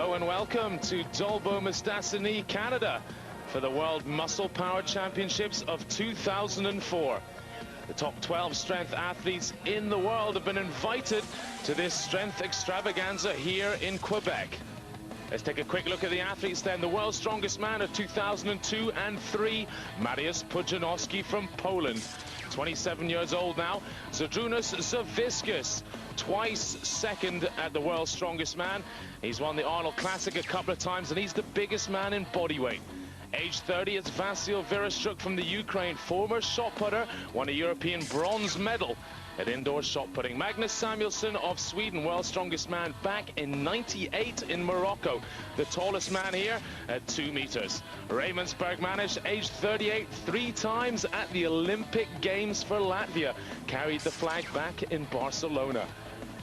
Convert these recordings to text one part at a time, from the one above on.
Hello and welcome to Dolbeau-Mistassini, Canada for the World Muscle Power Championships of 2004. The top 12 strength athletes in the world have been invited to this strength extravaganza here in Quebec. Let's take a quick look at the athletes then. The world's strongest man of 2002 and 3, Mariusz Pudzianowski from Poland. 27 years old now, Zydrunas Savickas, twice second at the world's strongest man. He's won the Arnold Classic a couple of times, and he's the biggest man in bodyweight. Age 30, it's Vasyl Vereshchuk from the Ukraine, former shot putter, won a European bronze medal at indoor shot putting. Magnus Samuelsson of Sweden, world's strongest man, back in '98 in Morocco. The tallest man here at 2 meters. Raymond Bergmanish, age 38, 3 times at the Olympic Games for Latvia. Carried the flag back in Barcelona.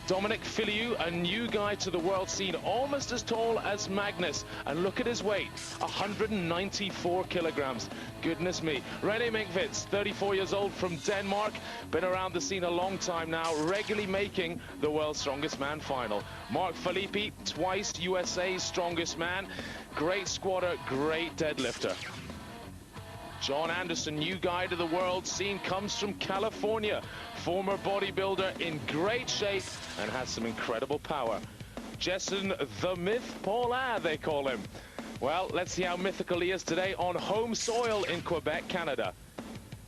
Dominic Filiu, a new guy to the world scene, almost as tall as Magnus. And look at his weight, 194 kilograms. Goodness me. René Minkvits, 34 years old from Denmark. Been around the scene a long time now, regularly making the world's strongest man final. Mark Filippi, twice USA's strongest man. Great squatter, great deadlifter. John Anderson, new guy to the world scene, comes from California. Former bodybuilder in great shape and has some incredible power. Jason the Myth Paulin, they call him. Well, let's see how mythical he is today on home soil in Quebec, Canada.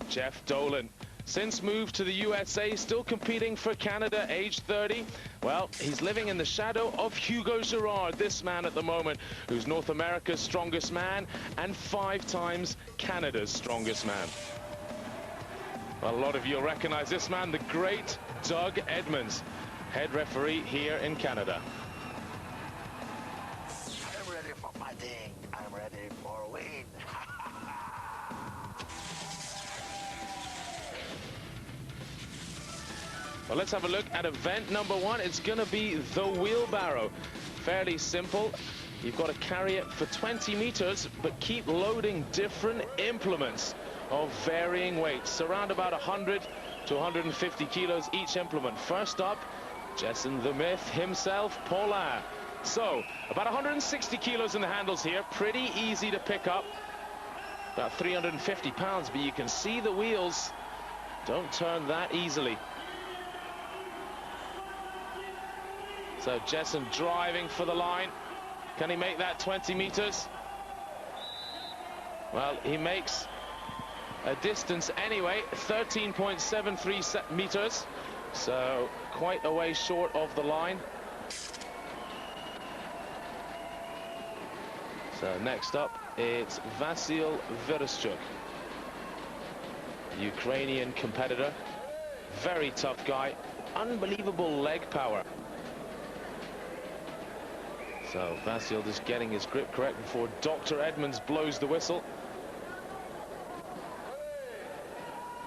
Jeff Dolan, since moved to the USA, still competing for Canada, age 30. Well, he's living in the shadow of Hugo Girard, this man at the moment, who's North America's strongest man and 5 times Canada's strongest man. Well, a lot of you will recognize this man, the great Doug Edmonds, head referee here in Canada. I'm ready for fighting. I'm ready for a win. Well, let's have a look at event number 1. It's going to be the wheelbarrow. Fairly simple. You've got to carry it for 20 meters, but keep loading different implements of varying weights, around about 100 to 150 kilos each implement. First up, Jason the Myth himself, Paulin. So, about 160 kilos in the handles here, pretty easy to pick up. About 350 pounds, but you can see the wheels don't turn that easily. So Jason driving for the line. Can he make that 20 meters? Well, he makes a distance anyway, 13.73 meters. So quite a way short of the line. So next up, it's Vasyl Vereshchuk, Ukrainian competitor. Very tough guy, unbelievable leg power. So Vasyl just getting his grip correct before Dr. Edmonds blows the whistle.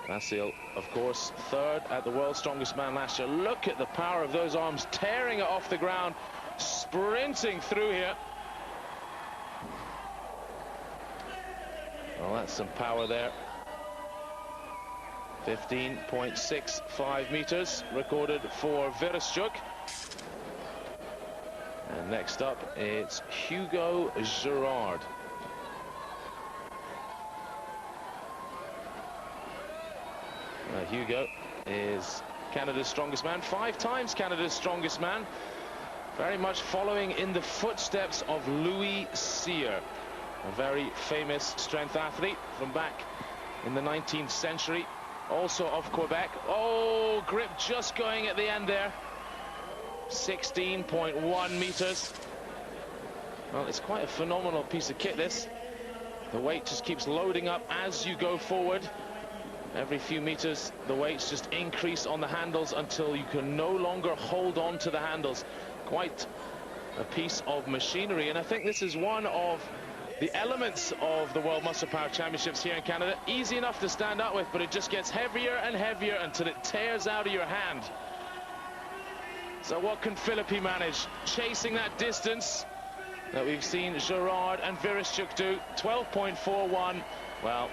Vasyl, of course, 3rd at the world's strongest man last year. Look at the power of those arms, tearing it off the ground, sprinting through here. Well, that's some power there. 15.65 meters recorded for Vereshchuk. And next up, it's Hugo Girard. Hugo is Canada's strongest man, 5 times Canada's strongest man. Very much following in the footsteps of Louis Cyr, a very famous strength athlete from back in the 19th century, also of Quebec. Oh, grip just going at the end there. 16.1 meters. Well, it's quite a phenomenal piece of kit, this. The weight just keeps loading up as you go forward. Every few meters, the weights just increase on the handles until you can no longer hold on to the handles. Quite a piece of machinery, and I think this is one of the elements of the World Muscle Power Championships here in Canada. Easy enough to stand up with, but it just gets heavier and heavier until it tears out of your hand. So what can Filippi manage? Chasing that distance that we've seen Girard and Vereshchuk do, 12.41. Well,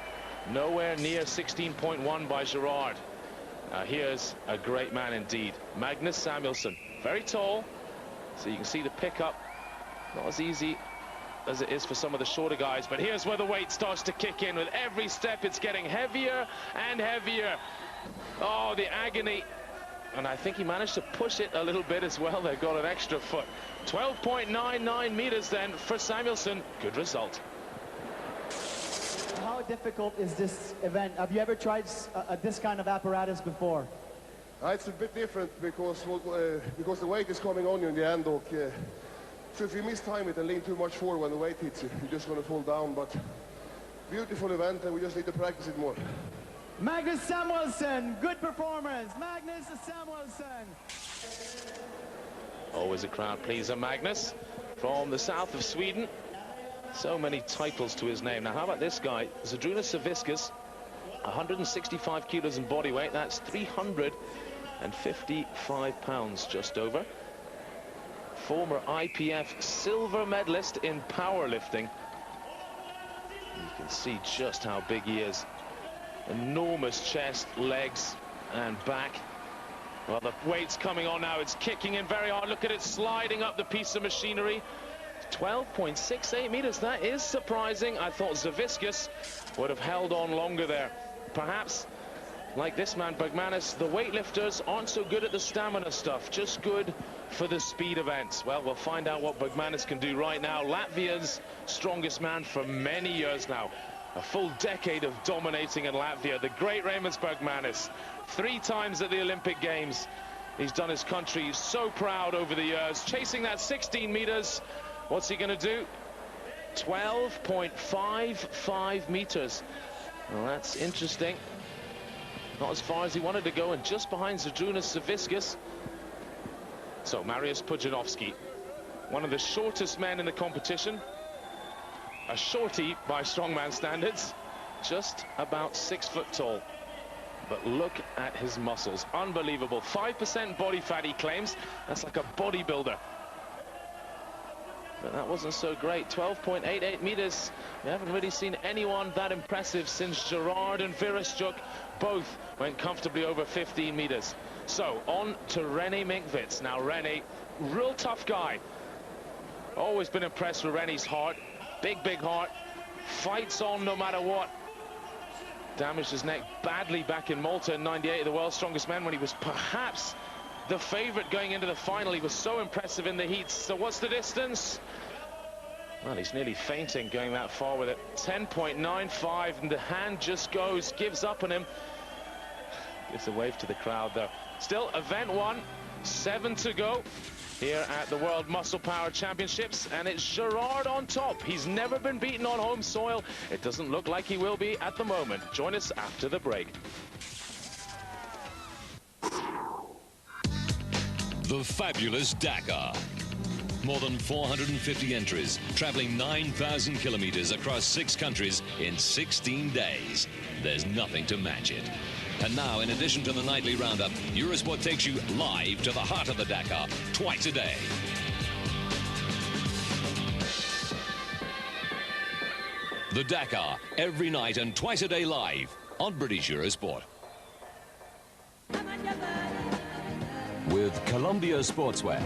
nowhere near 16.1 by Girard. Here's a great man indeed, Magnus Samuelsson. Very tall, so you can see the pickup Not as easy as it is for some of the shorter guys, but here's where the weight starts to kick in. With every step, it's getting heavier and heavier. Oh, the agony. And I think he managed to push it a little bit as well. They got an extra foot. 12.99 meters then for Samuelsson. Good result. How difficult is this event? Have you ever tried this kind of apparatus before? It's a bit different because the weight is coming on you in the end. So if you mistime it and lean too much forward when the weight hits you, you're just going to fall down. But beautiful event, and we just need to practice it more. Magnus Samuelsson, good performance. Magnus Samuelsson. Always a crowd pleaser, Magnus, from the south of Sweden. So many titles to his name. Now, how about this guy, Zydrunas Savickas, 165 kilos in body weight. That's 355 pounds, just over. Former IPF silver medalist in powerlifting. You can see just how big he is. Enormous chest, legs, and back. Well, the weight's coming on now. It's kicking in very hard. Look at it sliding up the piece of machinery. 12.68 meters. That is surprising. I thought Savickas would have held on longer there. Perhaps, like this man, Bergmanis, the weightlifters aren't so good at the stamina stuff, just good for the speed events. Well, we'll find out what Bergmanis can do right now. Latvia's strongest man for many years now. A full decade of dominating in Latvia. The great Raimons Bergmanis, 3 times at the Olympic Games. He's done his country so proud over the years. Chasing that 16 meters. What's he going to do? 12.55 meters. Well, that's interesting. Not as far as he wanted to go, and just behind Zydrunas Savickas. So, Mariusz Pudzianowski, one of the shortest men in the competition. A shorty by strongman standards, just about 6 foot tall. But look at his muscles, unbelievable. 5% body fat, he claims. That's like a bodybuilder. But that wasn't so great. 12.88 meters. We haven't really seen anyone that impressive since Gerard and Virasjuk both went comfortably over 15 meters. So on to René Minkvits. Now René, real tough guy. Always been impressed with René's heart. Big heart. Fights on no matter what. Damaged his neck badly back in Malta in '98, the world's strongest man, when he was perhaps the favorite going into the final. He was so impressive in the heats. So what's the distance? Well, he's nearly fainting going that far with it. 10.95, and the hand just goes, gives up on him. Gives a wave to the crowd, though. Still, event 1, 7 to go here at the World Muscle Power Championships, and it's Gerard on top. He's never been beaten on home soil. It doesn't look like he will be at the moment. Join us after the break. The fabulous Dakar. More than 450 entries, traveling 9,000 kilometers across 6 countries in 16 days. There's nothing to match it. And now, in addition to the nightly roundup, Eurosport takes you live to the heart of the Dakar, twice a day. The Dakar, every night and twice a day live on British Eurosport. With Columbia Sportswear.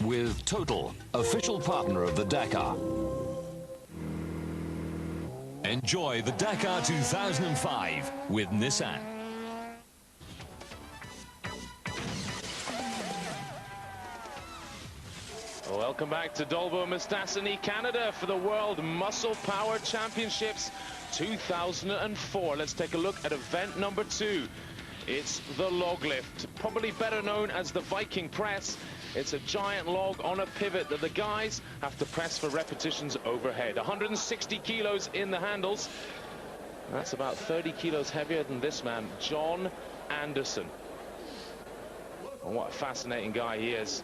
With Total, official partner of the Dakar. Enjoy the Dakar 2005 with Nissan. Welcome back to Dolbo Mistasini, Canada, for the World Muscle Power Championships 2004. Let's take a look at event number 2. It's the log lift, probably better known as the Viking press. It's a giant log on a pivot that the guys have to press for repetitions overhead. 160 kilos in the handles. That's about 30 kilos heavier than this man, John Anderson. And what a fascinating guy he is.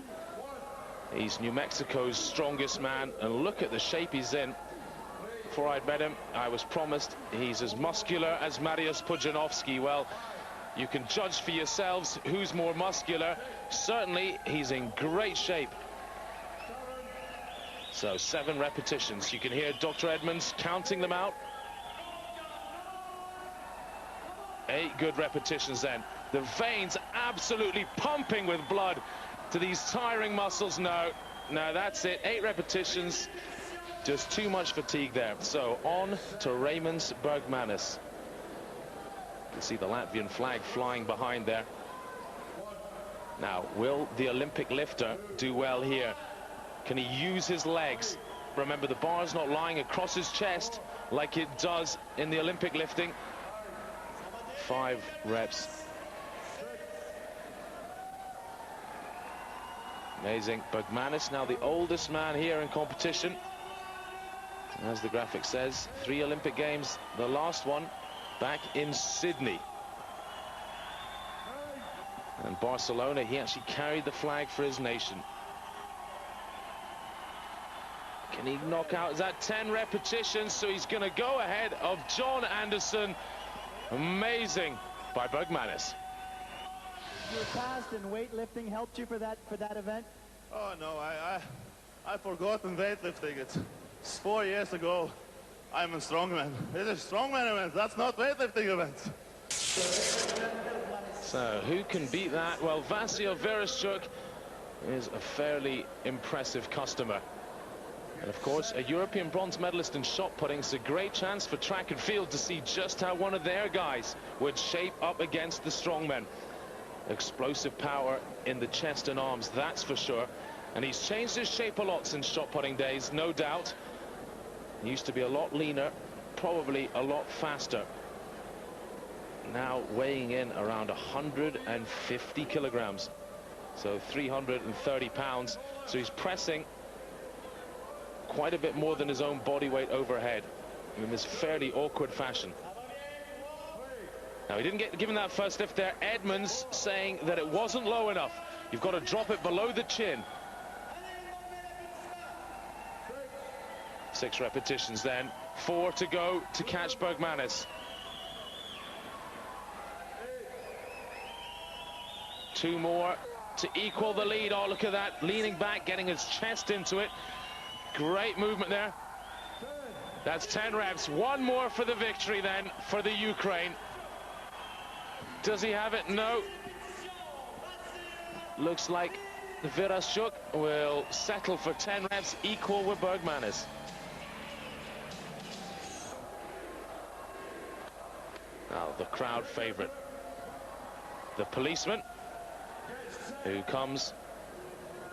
He's New Mexico's strongest man, and look at the shape he's in. Before I'd met him, I was promised he's as muscular as Mariusz Pudzianowski. Well, you can judge for yourselves who's more muscular. Certainly, he's in great shape. So 7 repetitions. You can hear Dr. Edmonds counting them out. 8 good repetitions then. The veins absolutely pumping with blood to these tiring muscles. No, that's it. 8 repetitions. Just too much fatigue there. So on to Raymond Bergmanis. You can see the Latvian flag flying behind there. Now, will the Olympic lifter do well here? Can he use his legs? Remember, the bar's not lying across his chest like it does in the Olympic lifting. 5 reps. Amazing. Bergmanis, now the oldest man here in competition. As the graphic says, 3 Olympic Games, the last one back in Sydney. And Barcelona, he actually carried the flag for his nation. Can he knock out? Is that 10 repetitions? So he's going to go ahead of John Anderson. Amazing by Bergmanis. Your past in weightlifting helped you for that event? Oh no, I forgotten weightlifting. It's 4 years ago. I'm a strongman. It is strongman event. That's not weightlifting event. So who can beat that? Well, Vasyl Vereshchuk is a fairly impressive customer. And of course, a European bronze medalist in shot putting. It's a great chance for track and field to see just how one of their guys would shape up against the strongmen. Explosive power in the chest and arms, that's for sure. And he's changed his shape a lot since shot putting days, no doubt. He used to be a lot leaner, probably a lot faster. Now weighing in around 150 kilograms, so 330 pounds. So he's pressing quite a bit more than his own body weight overhead in this fairly awkward fashion. Now, he didn't get given that first lift there. Edmonds saying that it wasn't low enough. You've got to drop it below the chin. 6 repetitions then. 4 to go to catch Bergmanis. 2 more to equal the lead. Oh, look at that. Leaning back, getting his chest into it. Great movement there. That's 10 reps. 1 more for the victory then for the Ukraine. Does he have it? No. Looks like Vereshchuk will settle for 10 reps, equal with Bergmanis. Now, the crowd favorite. The policeman, who comes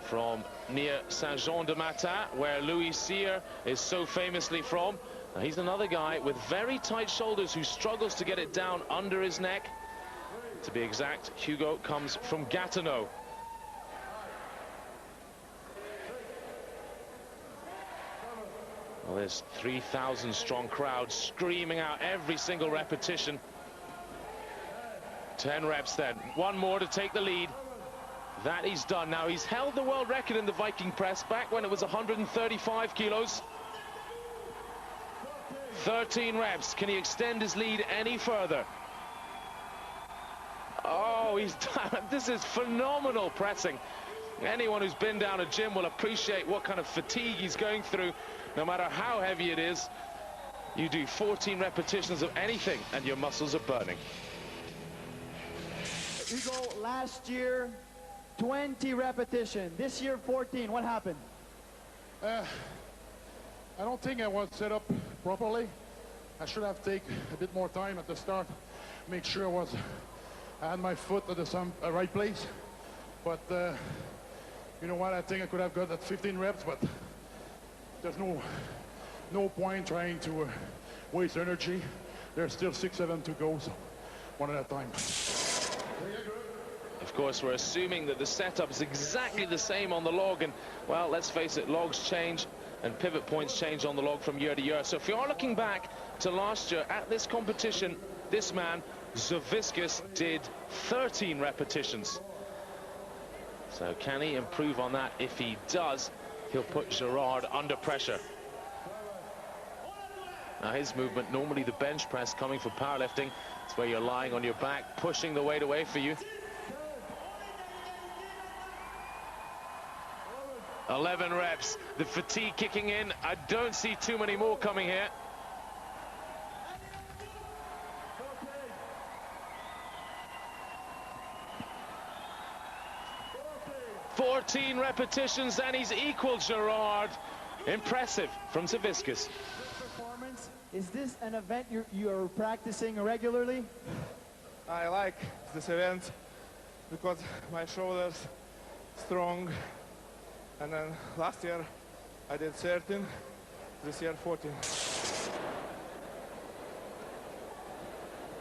from near Saint-Jean-de-Matin, where Louis Cyr is so famously from. Now, he's another guy with very tight shoulders who struggles to get it down under his neck. To be exact, Hugo comes from Gatineau. Well, there's 3,000 strong crowd screaming out every single repetition. 10 reps then. 1 more to take the lead. That he's done. Now, he's held the world record in the Viking press back when it was 135 kilos. 13 reps. Can he extend his lead any further? Oh, he's done. This is phenomenal pressing. Anyone who's been down a gym will appreciate what kind of fatigue he's going through. No matter how heavy it is, you do 14 repetitions of anything and your muscles are burning. Hugo, last year 20 repetitions, this year 14. What happened? I don't think I was set up properly. I should have taken a bit more time at the start, make sure I had my foot at the right place. But you know what, I think I could have got that 15 reps, but there's no point trying to waste energy. There's still 6, 7 to go, so one at a time. Of course, we're assuming that the setup is exactly the same on the log, and well, let's face it, logs change and pivot points change on the log from year to year. So if you are looking back to last year at this competition, this man Zaviskis did 13 repetitions. So can he improve on that? If he does, he'll put Gerard under pressure. Now, his movement, normally the bench press coming for powerlifting, it's where you're lying on your back, pushing the weight away for you. 11 reps, the fatigue kicking in. I don't see too many more coming here. 14 repetitions, and he's equaled Gerard. Impressive from Zaviskus. Performance. Is this an event you're practicing regularly? I like this event because my shoulders strong, and then last year I did 13, this year 14.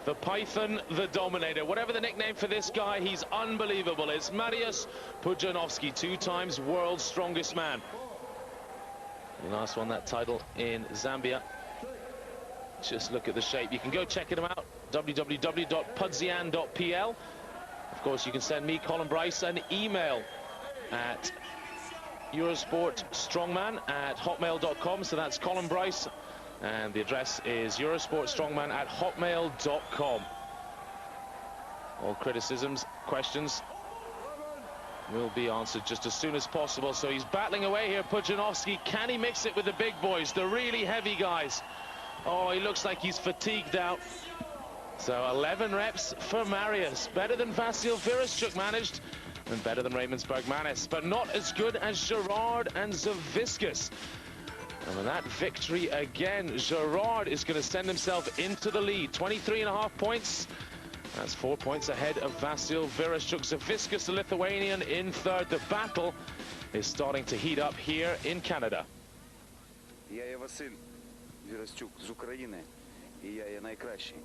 The Python, the Dominator. Whatever the nickname for this guy, he's unbelievable. It's Mariusz Pudzianowski, 2 times world's strongest man. He last won that title in Zambia. Just look at the shape. You can go check him out, www.pudzian.pl. Of course, you can send me, Colin Bryce, an email at eurosportstrongman@hotmail.com. So that's Colin Bryce, and the address is eurosportstrongman@hotmail.com. All criticisms, questions will be answered just as soon as possible. So he's battling away here, Pudzianowski. Can he mix it with the big boys, the really heavy guys? Oh, he looks like he's fatigued out. So 11 reps for Mariusz. Better than Vasil Virashchuk managed, and better than Raymonsberg Manis, but not as good as Gerard and Zaviskus. And with that victory again, Gerard is going to send himself into the lead. 23.5 points. That's 4 points ahead of Vasil Virashchuk. Zaviskus, the Lithuanian, in third. The battle is starting to heat up here in Canada. Я є Василь Вірастюк з України, і я є найкращий.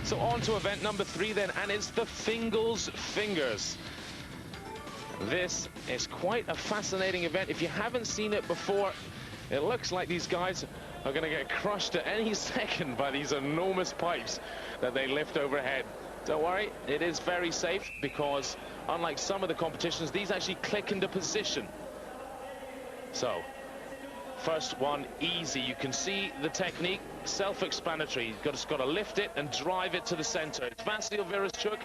So on to event number 3 then, and it's the FINGAL'S Fingers. This is quite a fascinating event. If you haven't seen it before, it looks like these guys are going to get crushed at any second by these enormous pipes that they lift overhead. Don't worry, it is very safe, because unlike some of the competitions, these actually click into position. So first one, easy. You can see the technique, self-explanatory. You've just got to lift it and drive it to the center. It's Vasil Virashchuk,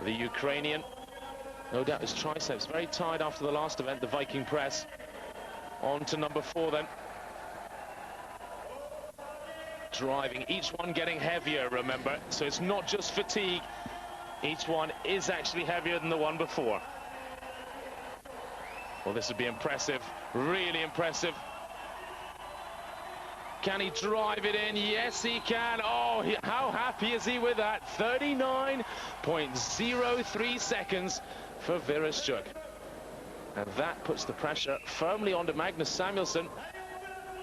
the Ukrainian. No doubt his triceps very tired after the last event, the Viking press. On to number 4 then. Driving, each one getting heavier, remember. So it's not just fatigue. Each one is actually heavier than the one before. Well, this would be impressive, really impressive. Can he drive it in? Yes, he can. Oh, how happy is he with that? 39.03 seconds for Virashchuk. And that puts the pressure firmly onto Magnus Samuelsson,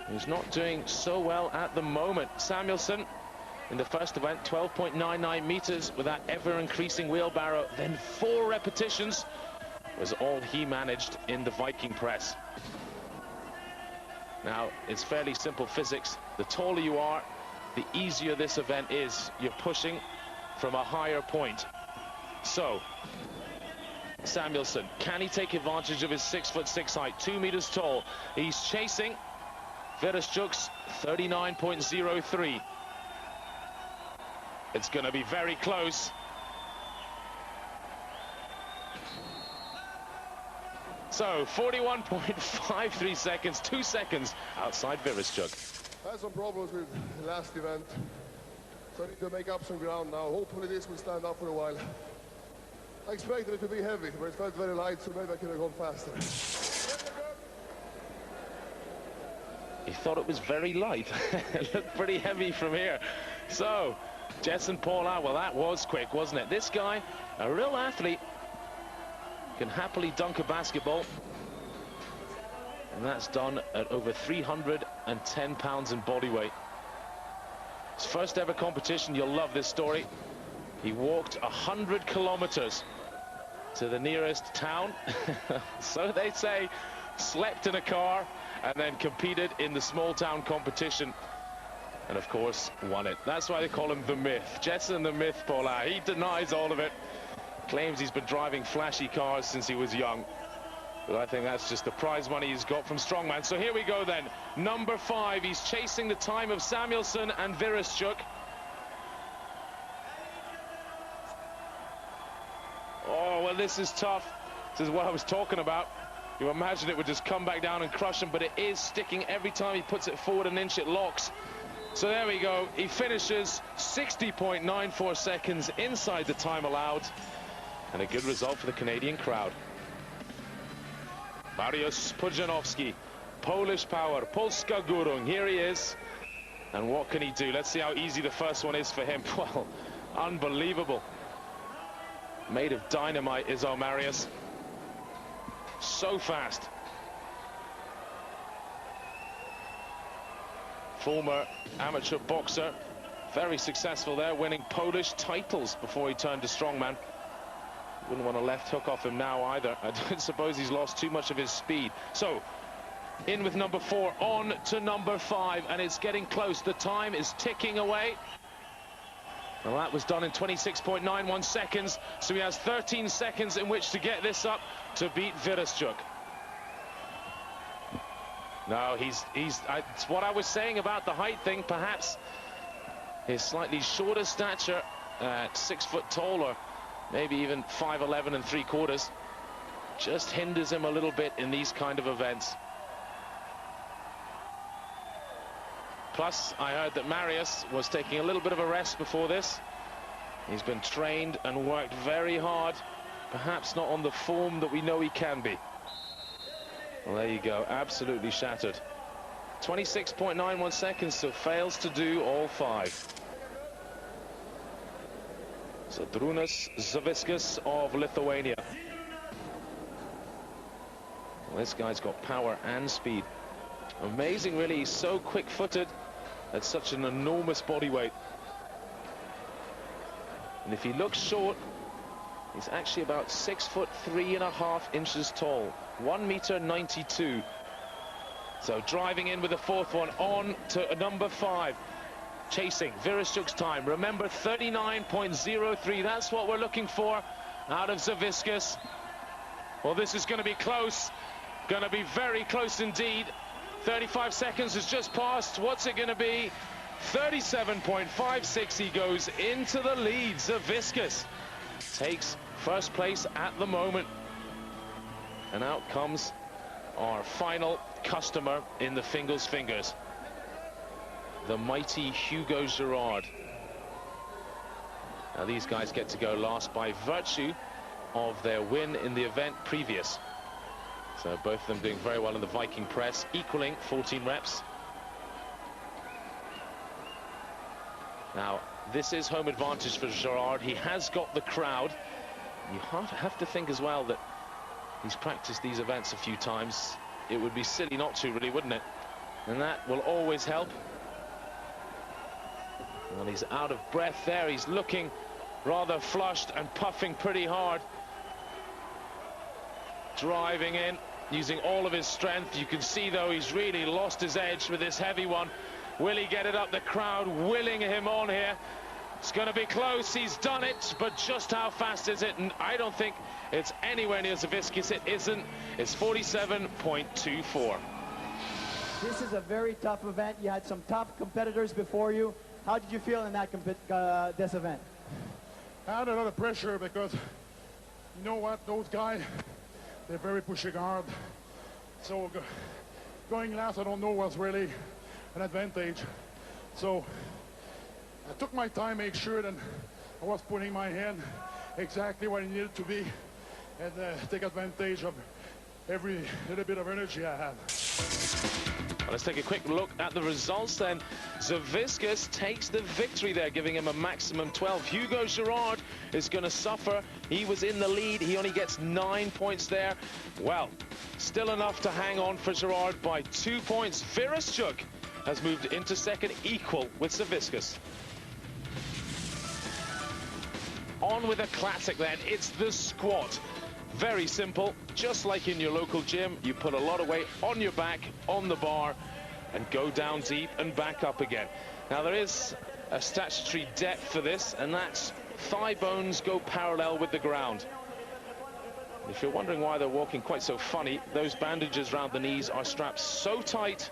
who's not doing so well at the moment. Samuelsson, in the first event, 12.99 meters with that ever-increasing wheelbarrow. Then 4 repetitions was all he managed in the Viking press. Now, it's fairly simple physics. The taller you are, the easier this event is. You're pushing from a higher point. So, Samuelsson, can he take advantage of his 6'6" height, 2 meters tall? He's chasing Virashchuk's 39.03. It's going to be very close. So 41.53 seconds, 2 seconds outside Virashchuk. I had some problems with the last event, so I need to make up some ground now. Hopefully this will stand up for a while. I expected it to be heavy, but it felt very light, so maybe I could have gone faster. He thought it was very light. It looked pretty heavy from here. So, Jetson Paulin, well, that was quick, wasn't it? This guy, a real athlete, can happily dunk a basketball. And that's done at over 310 pounds in body weight. His first ever competition, you'll love this story. He walked 100 kilometers to the nearest town. So they say, slept in a car, and then competed in the small town competition. And of course, won it. That's why they call him the Myth. Jetson the Myth, Paulin. He denies all of it. Claims he's been driving flashy cars since he was young. But I think that's just the prize money he's got from Strongman. So here we go then. Number 5. He's chasing the time of Samuelsson and Virashchuk. Oh, well, this is tough. This is what I was talking about. You imagine it would just come back down and crush him, but it is sticking every time he puts it forward an inch, it locks. So there we go. He finishes 60.94 seconds inside the time allowed. And a good result for the Canadian crowd. Mariusz Pudzianowski, Polish power, Polska Górą. Here he is. And what can he do? Let's see how easy the first one is for him. Well, unbelievable. Made of dynamite is Mariusz. So fast. Former amateur boxer. Very successful there, winning Polish titles before he turned to strongman. Wouldn't want a left hook off him now either. I don't suppose he's lost too much of his speed. So, in with number 4, on to number 5, and it's getting close. The time is ticking away. Well, that was done in 26.91 seconds, so he has 13 seconds in which to get this up to beat Wieruszczuk. No, it's what I was saying about the height thing. Perhaps his slightly shorter stature at 6 foot tall, or maybe even 5'11 3/4, just hinders him a little bit in these kind of events. Plus, I heard that Mariusz was taking a little bit of a rest before this. He's been trained and worked very hard, perhaps not on the form that we know he can be. Well, there you go, absolutely shattered. 26.91 seconds, so fails to do all 5. So Drunas Zaviskas of Lithuania. Well, this guy's got power and speed. Amazing, really. He's so quick-footed at such an enormous body weight. And if he looks short, he's actually about 6 foot 3.5 inches tall, 1.92 meters. So driving in with the 4th one, on to number 5. Chasing Wieruszczuk's time. Remember, 39.03. That's what we're looking for out of Zaviskas. Well, this is going to be close. Going to be very close indeed. 35 seconds has just passed. What's it going to be? 37.56. He goes into the lead. Zaviskas takes first place at the moment. And out comes our final customer in the FINGA'L's fingers. The mighty Hugo Girard. Now these guys get to go last by virtue of their win in the event previous. So both of them doing very well in the Viking press, equaling 14 reps. Now, this is home advantage for Girard. He has got the crowd. You have to think as well that he's practiced these events a few times. It would be silly not to, really, wouldn't it? And that will always help. Well, he's out of breath there. He's looking rather flushed and puffing pretty hard. Driving in, using all of his strength. You can see, though, he's really lost his edge with this heavy one. Will he get it up? The crowd willing him on here. It's going to be close. He's done it, but just how fast is it? And I don't think it's anywhere near Zaviskas. It isn't. It's 47.24. This is a very tough event. You had some tough competitors before you. How did you feel in that this event? I had a lot of pressure because, you know what, those guys, they're very pushing hard. So going last, I don't know, was really an advantage. So I took my time, make sure that I was putting my hand exactly where it needed to be, and take advantage of every little bit of energy I had. Well, let's take a quick look at the results then. Zaviskas takes the victory there, giving him a maximum 12. Hugo Girard is going to suffer. He was in the lead. He only gets 9 points there. Well, still enough to hang on for Girard by 2 points. Wieruszczuk has moved into second, equal with Zaviskas. On with a classic then. It's the squat. Very simple, just like in your local gym. You put a lot of weight on your back, on the bar, and go down deep and back up again. Now, there is a statutory depth for this, and that's thigh bones go parallel with the ground. If you're wondering why they're walking quite so funny, those bandages around the knees are strapped so tight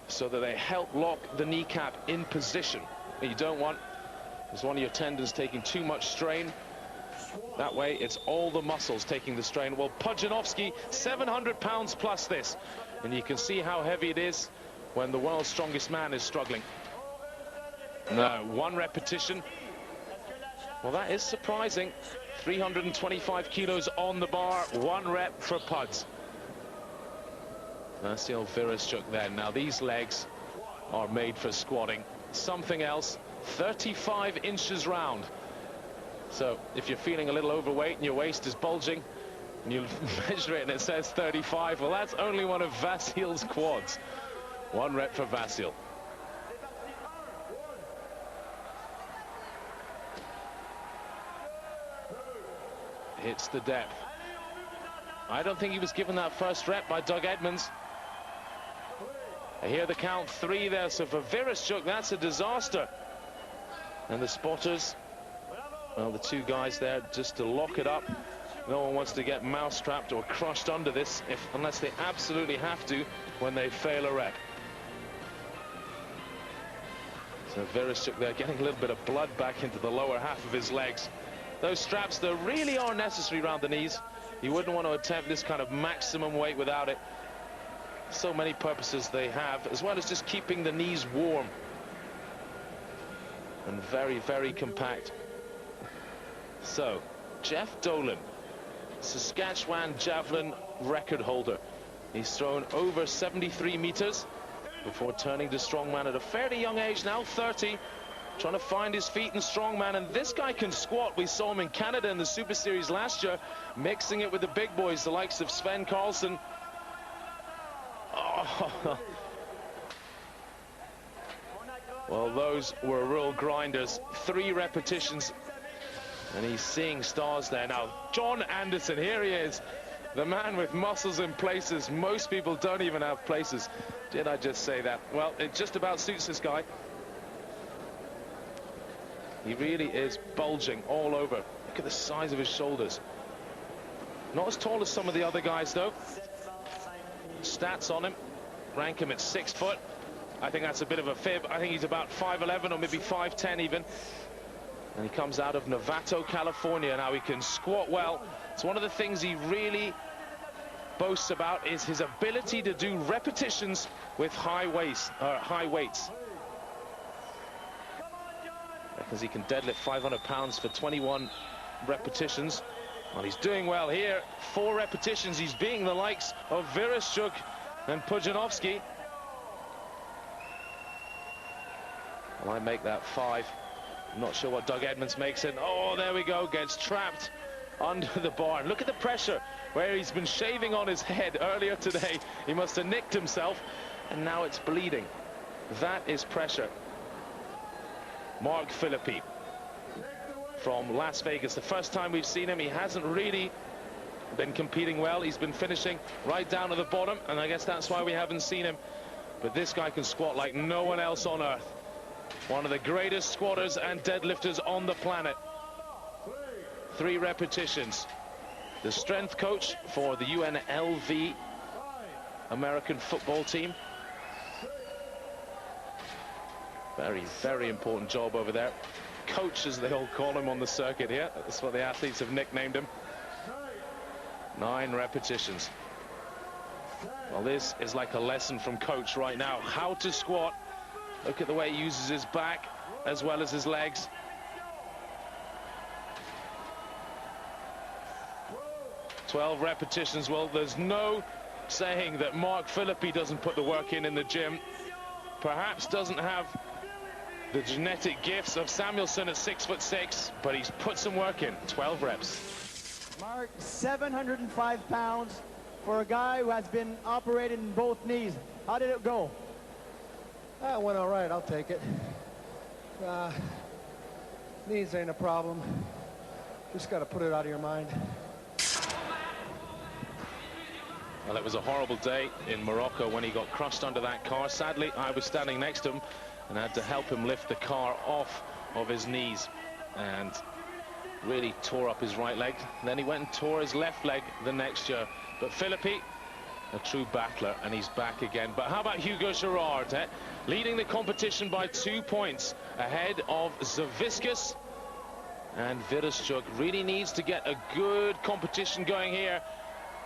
so that they help lock the kneecap in position. You don't want is one of your tendons taking too much strain. That way, it's all the muscles taking the strain. Well, Pudzianowski, 700 pounds plus this. And you can see how heavy it is when the world's strongest man is struggling. No, one repetition. Well, that is surprising. 325 kilos on the bar, 1 rep for Puds. Vasyl Vereshchuk then. Now these legs are made for squatting. Something else, 35 inches round. So if you're feeling a little overweight and your waist is bulging, and you measure it and it says 35, well, that's only one of Vasyl's quads. 1 rep for Vasyl. Hits the depth. I don't think he was given that first rep by Doug Edmonds. I hear the count 3 there, so for Vereshchuk, that's a disaster. And the spotters, well, the 2 guys there just to lock it up. No one wants to get mousetrapped or crushed under this unless they absolutely have to when they fail a rep. So Vereshchuk there getting a little bit of blood back into the lower half of his legs. Those straps, though, really are necessary around the knees. You wouldn't want to attempt this kind of maximum weight without it. So many purposes they have, as well as just keeping the knees warm. And very, very compact. So, Jeff Dolan, Saskatchewan javelin record holder. He's thrown over 73 meters before turning to strongman at a fairly young age, now 30. Trying to find his feet in strongman, and this guy can squat. We saw him in Canada in the Super Series last year, mixing it with the big boys, the likes of Sven Karlsson. Oh. Well, those were real grinders. 3 repetitions, and he's seeing stars there. Now, John Anderson, here he is, the man with muscles in places most people don't even have places. Did I just say that? Well, it just about suits this guy. He really is bulging all over. Look at the size of his shoulders. Not as tall as some of the other guys, though. Stats on him rank him at 6 foot. I think that's a bit of a fib. I think he's about 5'11" or maybe 5'10" even. And he comes out of Novato, California. Now he can squat well. It's one of the things he really boasts about is his ability to do repetitions with high weights. Because he can deadlift 500 pounds for 21 repetitions. Well, he's doing well here. 4 repetitions. He's beating the likes of Vereshchuk and Pudzianowski. Well, I make that 5. I'm not sure what Doug Edmonds makes it. Oh, there we go. Gets trapped under the bar. Look at the pressure where he's been shaving on his head earlier today. He must have nicked himself, and now it's bleeding. That is pressure. Mark Philippi from Las Vegas. The first time we've seen him, he hasn't really been competing well. He's been finishing right down to the bottom, and I guess that's why we haven't seen him. But this guy can squat like no one else on earth. One of the greatest squatters and deadlifters on the planet. 3 repetitions. The strength coach for the UNLV American football team. Very, very important job over there. Coach, as they all call him on the circuit here. That's what the athletes have nicknamed him. 9 repetitions. Well, this is like a lesson from coach right now. How to squat. Look at the way he uses his back as well as his legs. "12 repetitions. Well, there's no saying that Mark Philippi doesn't put the work in the gym. Perhaps doesn't have the genetic gifts of Samuelson at 6'6", but he's put some work in. 12 reps. Mark, 705 pounds for a guy who has been operated in both knees. How did it go? It went all right. I'll take it. Knees ain't a problem. Just got to put it out of your mind. Well, it was a horrible day in Morocco when he got crushed under that car. Sadly, I was standing next to him and had to help him lift the car off of his knees, and really tore up his right leg. Then he went and tore his left leg the next year. But Philippi, a true battler, and he's back again. But how about Hugo Girard, leading the competition by 2 points ahead of Zaviskus, and Vereshchuk really needs to get a good competition going here.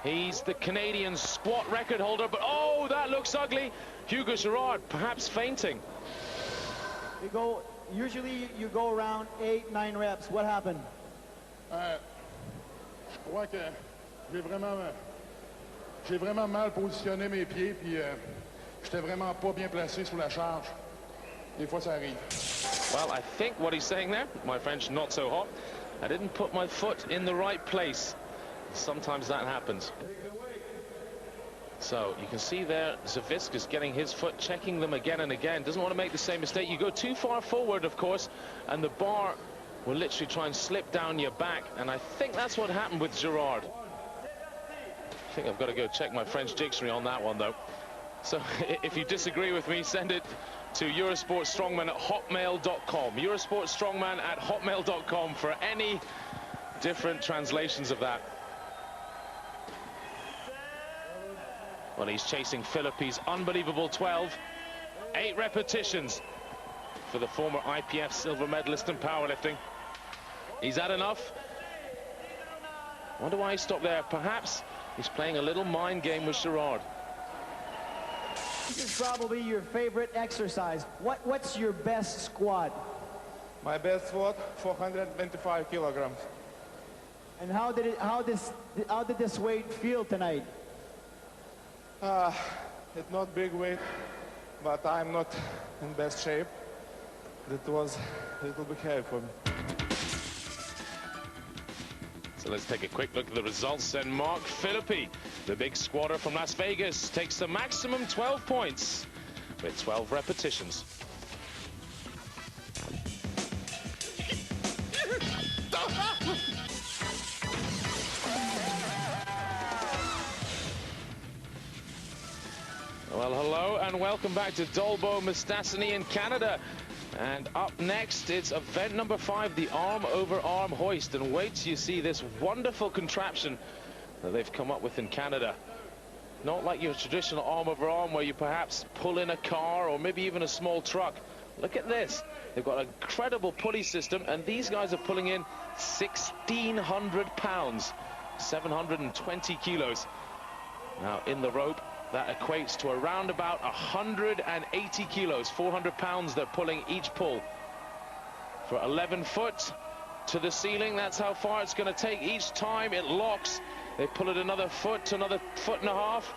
He's the Canadian squat record holder, but oh, that looks ugly. Hugo Girard perhaps fainting. Hugo, Usually you go around 8, 9 reps. What happened? Je crois que j'ai vraiment mal positionné mes pieds, puis j'étais vraiment pas bien placé sur la charge. Des fois, ça arrive. Well, I think what he's saying there, my French not so hot, I didn't put my foot in the right place. Sometimes that happens. So you can see there, Zaviskus getting his foot, checking them again and again. Doesn't want to make the same mistake. You go too far forward, of course, and the bar will literally try and slip down your back. And I think that's what happened with Gerard. I think I've got to go check my French dictionary on that one, though. So if you disagree with me, send it to Eurosportstrongman at hotmail.com. Eurosportstrongman at hotmail.com for any different translations of that. Well, he's chasing Philippi's unbelievable 12. 8 repetitions for the former IPF silver medalist in powerlifting. He's had enough. Wonder why he stopped there. Perhaps he's playing a little mind game with Gerard. This is probably your favorite exercise. What's your best squat? My best squat, 425 kilograms. And how did this weight feel tonight? It's not big weight, but I'm not in best shape. That was a little bit heavy for me. So let's take a quick look at the results. And Mark Philippi, the big squatter from Las Vegas, takes the maximum 12 points with 12 repetitions. Well, hello and welcome back to Dolbo Mistassini in Canada. And up next, it's event number 5, the arm-over-arm hoist. And wait till you see this wonderful contraption that they've come up with in Canada. Not like your traditional arm-over-arm where you perhaps pull in a car or maybe even a small truck. Look at this. They've got an incredible pulley system, and these guys are pulling in 1,600 pounds, 720 kilos. Now, in the rope, that equates to around about 180 kilos, 400 pounds they're pulling each pull. For 11 foot to the ceiling, that's how far it's going to take. Each time it locks, they pull it another foot, another foot and a half.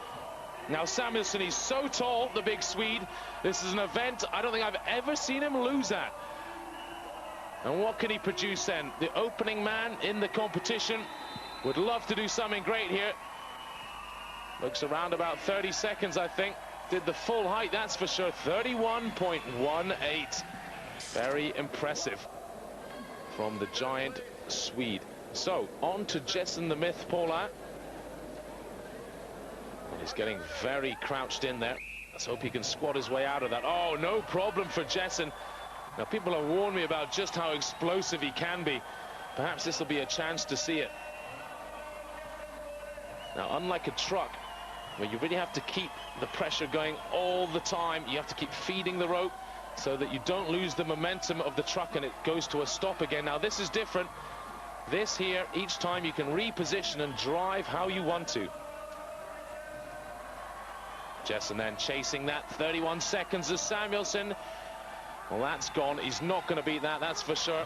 Now Samuelsson, he's so tall, the big Swede. This is an event I don't think I've ever seen him lose at. And what can he produce then? The opening man in the competition would love to do something great here. Looks around about 30 seconds, I think. Did the full height, that's for sure. 31.18. Very impressive from the giant Swede. So, on to Jessen the Myth Paula. He's getting very crouched in there. Let's hope he can squat his way out of that. Oh, no problem for Jessen. Now, people have warned me about just how explosive he can be. Perhaps this will be a chance to see it. Now, unlike a truck, where you really have to keep the pressure going all the time, you have to keep feeding the rope so that you don't lose the momentum of the truck and it goes to a stop again. Now this is different. This here, each time you can reposition and drive how you want to. Jessen then chasing that. 31 seconds as Samuelsson. Well, that's gone. He's not going to beat that, that's for sure.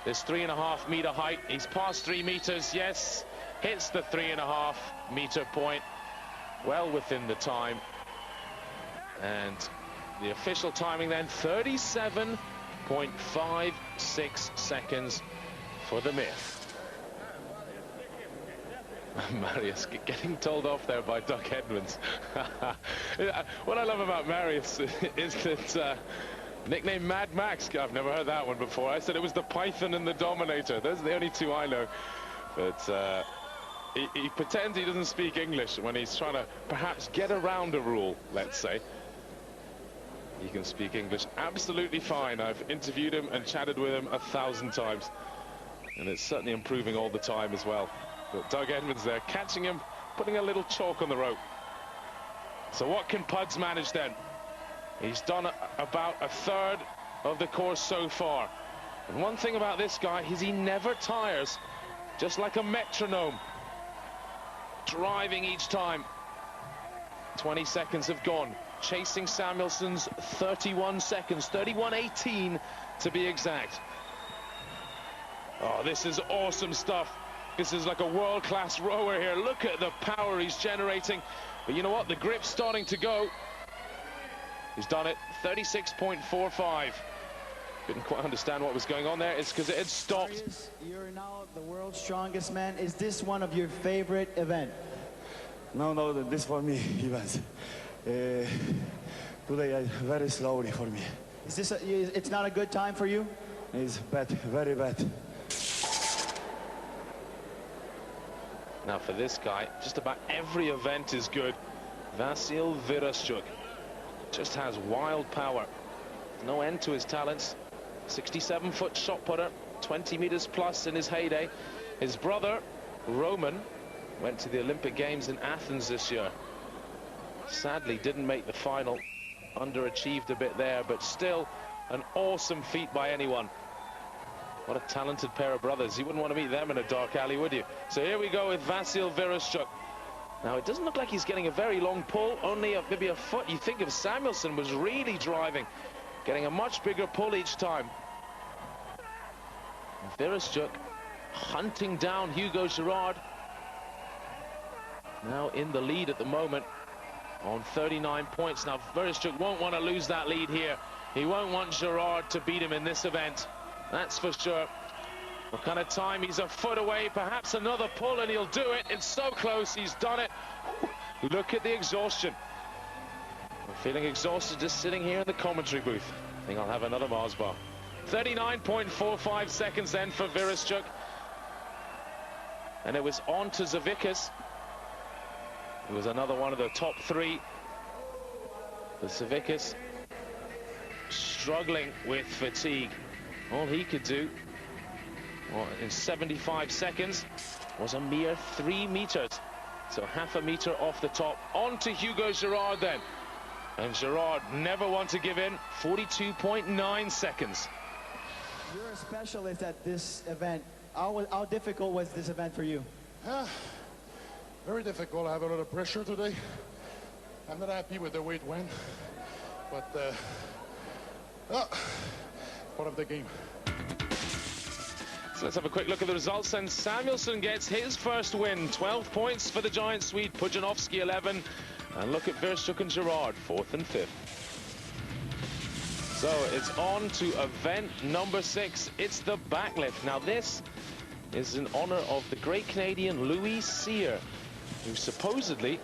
This 3.5 meter height. He's past 3 meters, yes. Hits the 3.5 meter point. Well within the time. And the official timing then, 37.56 seconds for the Myth. Marius getting told off there by Doug Edmonds. What I love about Marius is that nickname Mad Max. I've never heard that one before. I said it was the Python and the Dominator. Those are the only two I know. But he pretends he doesn't speak English when he's trying to perhaps get around a rule, let's say. He can speak English absolutely fine. I've interviewed him and chatted with him 1,000 times. And it's certainly improving all the time as well. But Doug Edmonds there, catching him, putting a little chalk on the rope. So what can Puds manage then? He's done about a third of the course so far. And one thing about this guy is he never tires, just like a metronome. Driving each time. 20 seconds have gone. chasing Samuelsson's 31 seconds, 31.18 to be exact. Oh, this is awesome stuff. This is like a world-class rower here. Look at the power he's generating. But you know what? The grip's starting to go. He's done it, 36.45. Didn't quite understand what was going on there. It's because it had stopped. You're now the world's strongest man. Is this one of your favorite events? No, this for me events. Today I very slowly for me. Is this it's not a good time for you? It's bad, very bad. Now for this guy, just about every event is good. Vasyl Vyryshchuk just has wild power. No end to his talents. 67-foot shot putter, 20 meters plus in his heyday. His brother, Roman, went to the Olympic Games in Athens this year. Sadly didn't make the final, underachieved a bit there, but still an awesome feat by anyone. What a talented pair of brothers. You wouldn't want to meet them in a dark alley, would you? So here we go with Vasyl Vyryshchuk. Now it doesn't look like he's getting a very long pull, only maybe a foot. You think if Samuelsson was really driving, getting a much bigger pull each time. Vyryshchuk hunting down Hugo Girard. Now in the lead at the moment on 39 points. Now Vyryshchuk won't want to lose that lead here. He won't want Girard to beat him in this event. That's for sure. What kind of time? He's a foot away, perhaps another pull, and he'll do it. It's so close. He's done it. Look at the exhaustion. I'm feeling exhausted just sitting here in the commentary booth. I think I'll have another Mars bar. 39.45 seconds then for Vyryshchuk. And it was on to Zavikas. It was another one of the top three. But Zavikas struggling with fatigue. All he could do in 75 seconds was a mere 3 meters. So half a meter off the top. On to Hugo Girard then. And Girard never want to give in. 42.9 seconds. You're a specialist at this event. How difficult was this event for you? Very difficult. I have a lot of pressure today. I'm not happy with the way it went. But part of the game. So let's have a quick look at the results. And Samuelsson gets his first win. 12 points for the giant Swede. Pujanovsky 11. And look at Vyryshchuk and Girard, 4th and 5th. So it's on to event number 6. It's the backlift. Now this is in honor of the great Canadian Louis Cyr, who supposedly,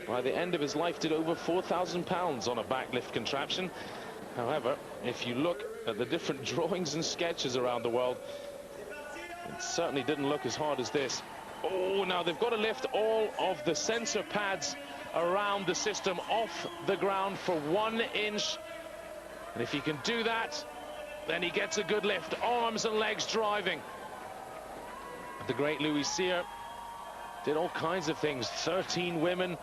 by the end of his life, did over 4,000 pounds on a backlift contraption. However, if you look at the different drawings and sketches around the world, it certainly didn't look as hard as this. Oh, now they've got to lift all of the sensor pads around the system off the ground for 1 inch. And if he can do that, then he gets a good lift. Arms and legs driving. The great Louis Cyr did all kinds of things. 13 women,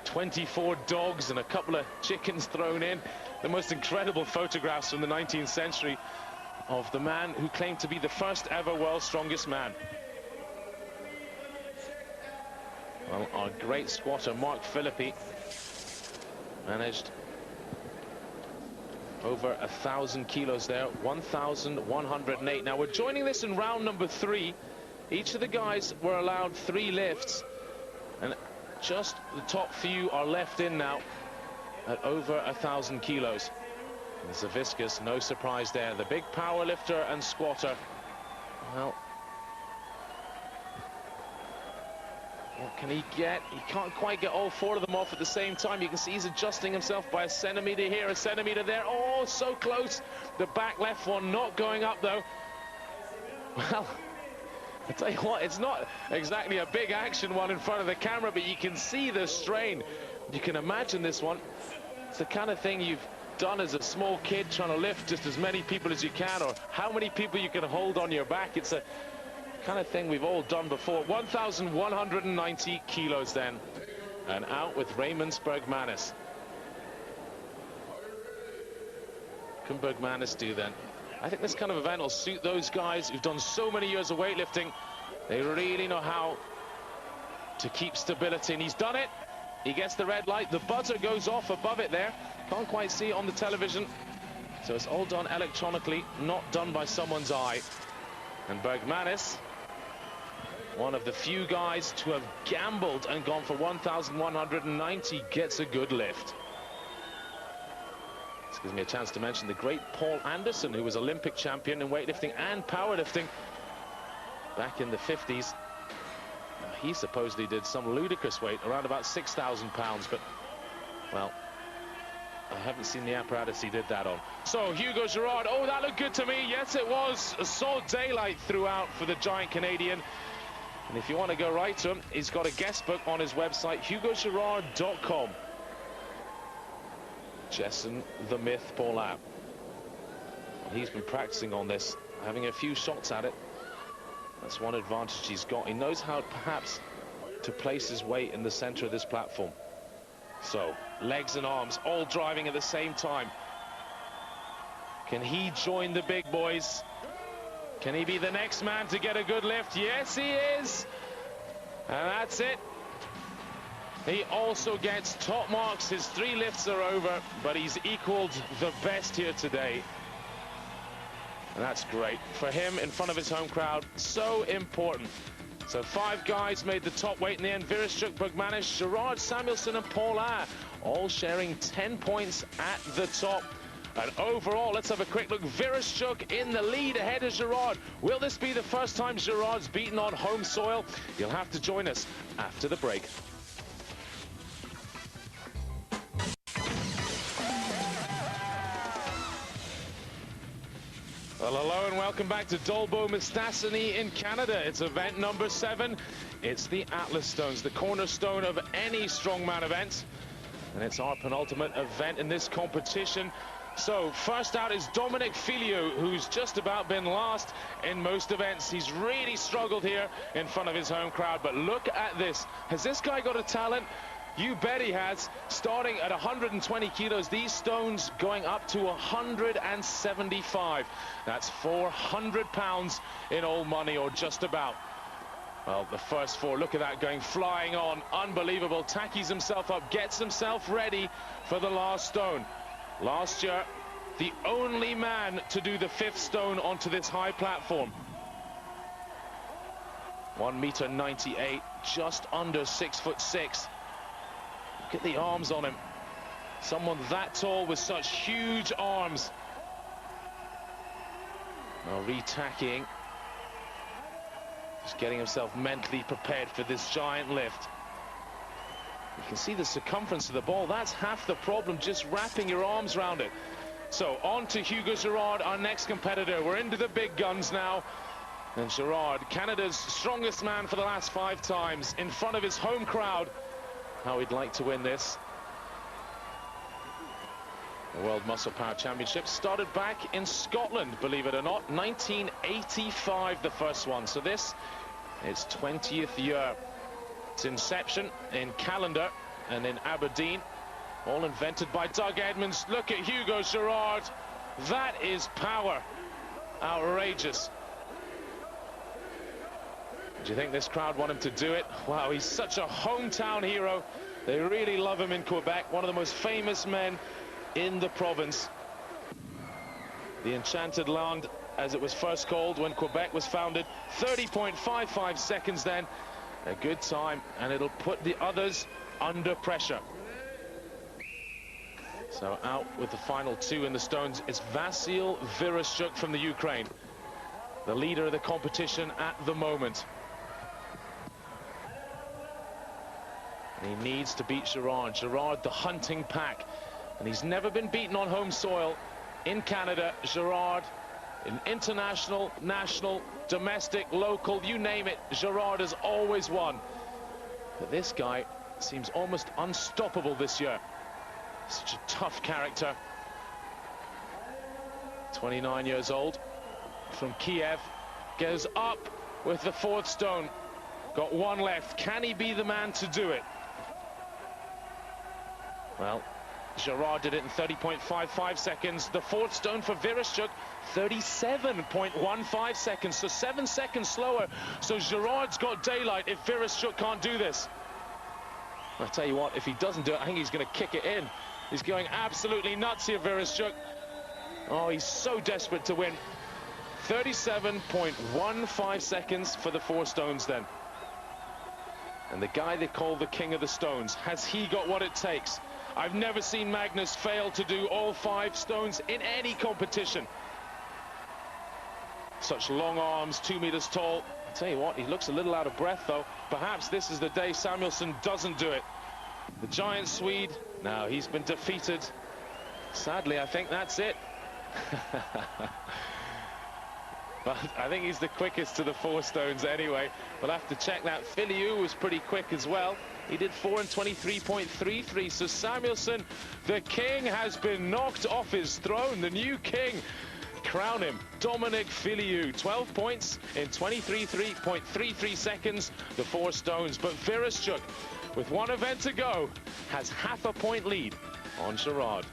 24 dogs, and a couple of chickens thrown in. The most incredible photographs from the 19th century of the man who claimed to be the first ever world's strongest man. Well, our great squatter, Mark Philippi, managed over 1,000 kilos there, 1,108. Now we're joining this in round number 3. Each of the guys were allowed 3 lifts, and just the top few are left in now at over 1,000 kilos. And Zaviskas, no surprise there, the big power lifter and squatter. Well, what can he get? He can't quite get all 4 of them off at the same time. You can see he's adjusting himself by a centimeter here, a centimeter there. Oh, so close. The back left one not going up though. Well, I tell you what, it's not exactly a big action one in front of the camera, but you can see the strain. You can imagine this one. It's the kind of thing you've done as a small kid, trying to lift just as many people as you can, or how many people you can hold on your back. It's a kind of thing we've all done before. 1,190 kilos then, and out with Raymond Bergmanis. What can Bergmanis do then? I think this kind of event will suit those guys who've done so many years of weightlifting. They really know how to keep stability, and he's done it. He gets the red light. The buzzer goes off above it there. Can't quite see it on the television. So it's all done electronically, not done by someone's eye. And Bergmanis, one of the few guys to have gambled and gone for 1,190, gets a good lift. This gives me a chance to mention the great Paul Anderson, who was Olympic champion in weightlifting and powerlifting back in the 50s. He supposedly did some ludicrous weight, around about 6,000 pounds, but, well, I haven't seen the apparatus he did that on. So, Hugo Girard, oh, that looked good to me. Yes, it was. Saw daylight throughout for the giant Canadian. And if you want to go right to him, he's got a guest book on his website, hugogirard.com. Jessen the Myth Paulin. He's been practicing on this, having a few shots at it. That's one advantage he's got. He knows how perhaps to place his weight in the center of this platform. So, legs and arms all driving at the same time. Can he join the big boys? Can he be the next man to get a good lift? Yes, he is. And that's it. He also gets top marks. His 3 lifts are over, but he's equaled the best here today. And that's great. For him, in front of his home crowd, so important. So 5 guys made the top weight in the end. Vereshchuk, Bergmanis, Girard, Samuelson and Paulin, all sharing 10 points at the top. And overall, let's have a quick look. Vereshchuk in the lead ahead of Girard. Will this be the first time Girard's beaten on home soil? You'll have to join us after the break. Well, hello and welcome back to Dolbeau-Mistassini in Canada. It's event number 7. It's the Atlas Stones, the cornerstone of any strongman event. And it's our penultimate event in this competition. So, first out is Dominic Filio, who's just about been last in most events. He's really struggled here in front of his home crowd. But look at this. Has this guy got a talent? You bet he has. Starting at 120 kilos, these stones going up to 175. That's 400 pounds in old money, or just about. Well, the first 4, look at that, going flying on. Unbelievable. Tackies himself up, gets himself ready for the last stone. Last year, the only man to do the 5th stone onto this high platform. 1.98 meters, just under 6'6". Look at the arms on him. Someone that tall with such huge arms. Now retacking. Just getting himself mentally prepared for this giant lift. You can see the circumference of the ball. That's half the problem, just wrapping your arms around it. So on to Hugo Girard, our next competitor. We're into the big guns now. And Girard, Canada's strongest man for the last 5 times, in front of his home crowd. How he'd like to win this. The World Muscle Power Championship started back in Scotland, believe it or not. 1985, the first one. So this is 20th year. Its inception in Callender and in Aberdeen, all invented by Doug Edmonds. Look at Hugo Girard. That is power. Outrageous. Do you think this crowd want him to do it? Wow, he's such a hometown hero. They really love him in Quebec. One of the most famous men in the province. The Enchanted Land, as it was first called when Quebec was founded. 30.55 seconds then. A good time, and it'll put the others under pressure. So out with the final 2 in the stones. It's Vasyl Vereshchuk from the Ukraine, the leader of the competition at the moment. And he needs to beat Girard. Girard, the hunting pack. And he's never been beaten on home soil in Canada. Girard, in international, national, domestic, local, you name it, Girard has always won. But this guy seems almost unstoppable this year. Such a tough character. 29 years old, from Kiev, goes up with the 4th stone. Got 1 left. Can he be the man to do it? Well, Girard did it in 30.55 seconds. The 4th stone for Vereshchuk, 37.15 seconds, so 7 seconds slower. So Girard's got daylight if Vereshchuk can't do this. I tell you what, if he doesn't do it, I think he's going to kick it in. He's going absolutely nuts here, Vereshchuk. Oh, he's so desperate to win. 37.15 seconds for the 4 stones then. And the guy they call the King of the Stones, has he got what it takes? I've never seen Magnus fail to do all 5 stones in any competition. Such long arms, 2 meters tall. I'll tell you what, he looks a little out of breath though. Perhaps this is the day Samuelsson doesn't do it. The giant Swede, now he's been defeated. Sadly, I think that's it. But I think he's the quickest to the 4 stones anyway. We'll have to check that. Filiu was pretty quick as well. He did 4 and 23.33. So Samuelsson, the king, has been knocked off his throne. The new king. Crown him. Dominic Filiu, 12 points in 23.33 seconds, the 4 stones. But Vereshchuk, with 1 event to go, has half a point lead on Gerard.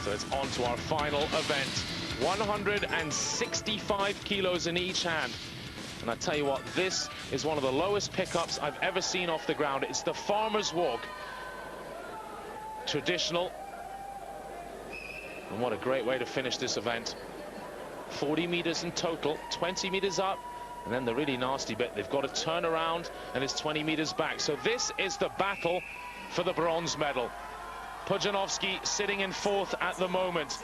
So it's on to our final event. 165 kilos in each hand. And I tell you what, this is one of the lowest pickups I've ever seen off the ground. It's the farmer's walk. Traditional. And what a great way to finish this event. 40 meters in total, 20 meters up, and then the really nasty bit, they've got to turn around, and it's 20 meters back. So this is the battle for the bronze medal. Pudzianowski sitting in 4th at the moment.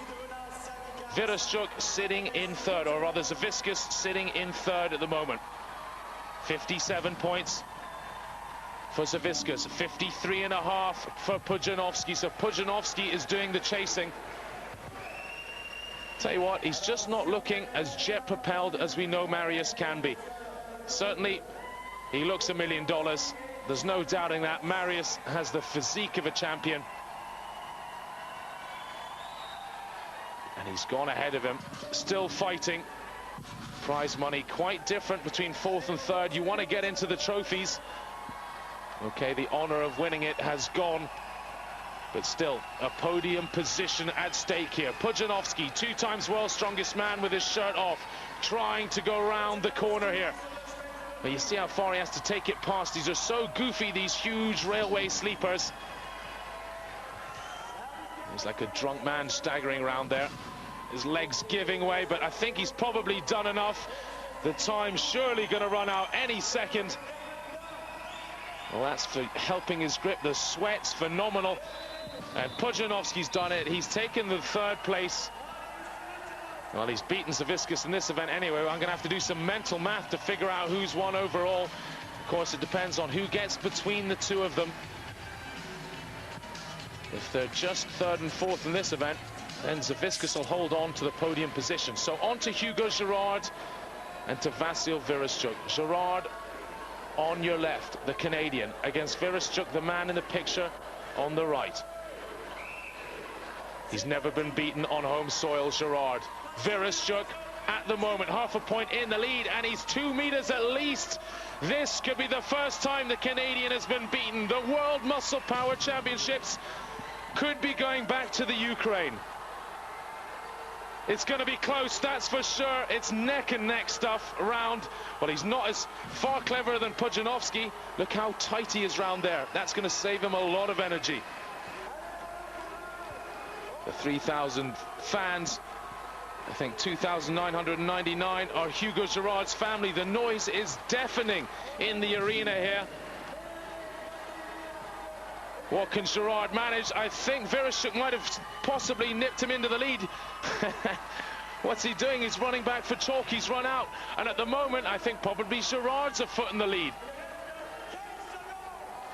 Vereshchuk sitting in 3rd, or rather Zaviskus sitting in 3rd at the moment. 57 points for Zaviskus, 53.5 for Pudzianowski. So Pudzianowski is doing the chasing. Tell you what, he's just not looking as jet-propelled as we know Marius can be. Certainly, he looks $1 million. There's no doubting that. Marius has the physique of a champion. And he's gone ahead of him, still fighting. Prize money quite different between 4th and 3rd. You want to get into the trophies. Okay, the honor of winning it has gone. But still, a podium position at stake here. Pudzianowski, 2 times world's strongest man with his shirt off, trying to go around the corner here. But you see how far he has to take it past. These are so goofy, these huge railway sleepers. He's like a drunk man staggering around there. His legs giving way, but I think he's probably done enough. The time's surely going to run out any second. Well, that's for helping his grip. The sweat's phenomenal. And Pudzianowski's done it. He's taken the 3rd place. Well, he's beaten Zaviskus in this event anyway. I'm going to have to do some mental math to figure out who's won overall. Of course, it depends on who gets between the 2 of them. If they're just 3rd and 4th in this event, then Zaviskus will hold on to the podium position. So on to Hugo Girard and to Vasyl Vereshchuk. Girard on your left, the Canadian, against Vereshchuk, the man in the picture on the right. He's never been beaten on home soil, Girard. Vereshchuk at the moment, half a point in the lead, and he's 2 meters at least. This could be the first time the Canadian has been beaten. The World Muscle Power Championships could be going back to the Ukraine. It's going to be close, that's for sure. It's neck and neck stuff around. Well, he's not as far cleverer than Pudzianowski. Look how tight he is round there. That's going to save him a lot of energy. The 3,000 fans, I think 2,999 are Hugo Girard's family. The noise is deafening in the arena here. What can Girard manage? I think Vereshchuk might have possibly nipped him into the lead. What's he doing? He's running back for chalk. He's run out. And at the moment, I think probably Girard's a foot in the lead.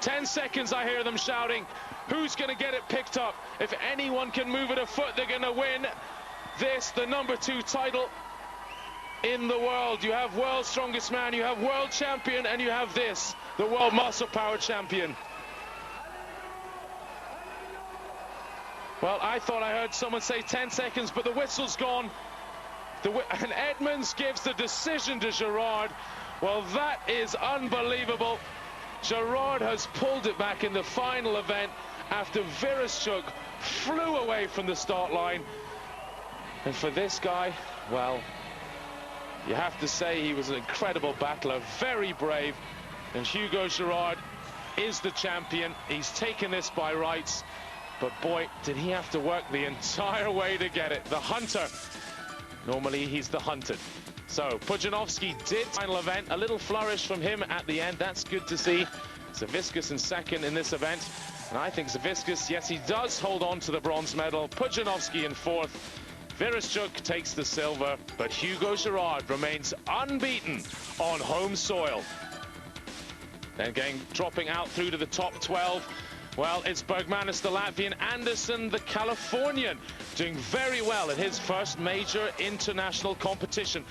10 seconds, I hear them shouting. Who's going to get it picked up? If anyone can move it a foot, they're going to win this, the #2 title in the world. You have world's strongest man, you have world champion, and you have this, the World Muscle Power Champion. Well, I thought I heard someone say 10 seconds, but the whistle's gone. And Edmonds gives the decision to Girard. Well, that is unbelievable. Girard has pulled it back in the final event after Vereshchuk flew away from the start line. And for this guy, well, you have to say he was an incredible battler, very brave. And Hugo Girard is the champion. He's taken this by rights. But boy, did he have to work the entire way to get it. The hunter. Normally, he's the hunted. So, Pudzianowski did final event. A little flourish from him at the end. That's good to see. Zaviskus in second in this event. And I think Zaviskus, yes, he does hold on to the bronze medal. Pudzianowski in fourth. Vereshchuk takes the silver. But Hugo Girard remains unbeaten on home soil. Then dropping out through to the top 12. Well, it's Bergmanis, the Latvian, Anderson, the Californian, doing very well in his first major international competition.